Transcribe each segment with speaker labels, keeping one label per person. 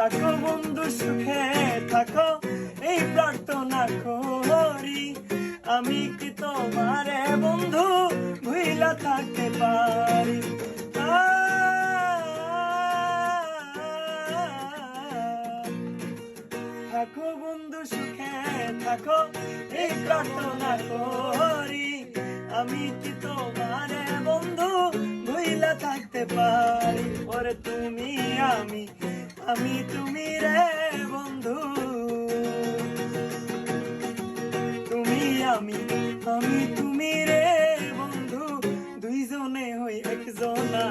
Speaker 1: থাকো বন্ধু সুখে থাকো এই প্রার্থনা করি। আমি কি তোমারে বন্ধু ভুইলা থাকতে পারি? থাকো বন্ধু সুখে থাকো এই প্রার্থনা করি। আমি কি তোমারে বন্ধু ভুইলা থাকতে পারি? ওরে তুমি আমি, আমি তুমি রে বন্ধু, তুমি আমি, আমি তুমি রে বন্ধু, দুইজনে হই একজনা।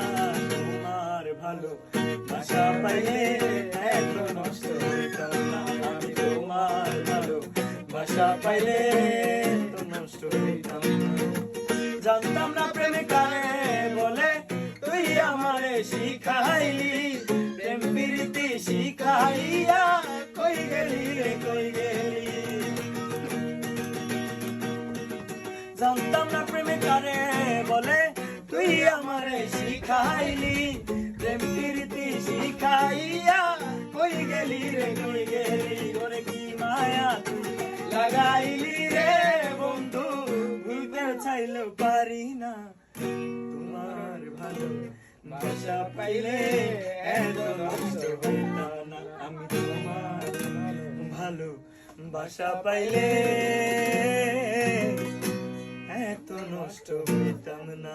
Speaker 1: তোমার ভালো বাসা পাইলে এত নষ্ট হইতাম না। আমি তোমার ভালো বাসা পাইলে এত নষ্ট হইতাম না। জানতাম না প্রেমে কারে বলে, তুই আমারে শিখাইলি। প্রেম প্রীতি শিখাইয়া কই গেলি রে কই গেলি? জানতাম না প্রেমে কারে বলে, তুই আমারে শিখাইলি। প্রেম প্রীতি শিখাইয়া কই গেলি রে কই গেলি? ওরে কি মায়া তুই লাগাইলি রে বন্ধু, ভুলতে চাইলেও পারি না। তোমার ভালো বাসা পাইলে এত নষ্ট হইতাম না। আমি তোমার ভালো বাসা পাইলে এত নষ্ট হইতাম না।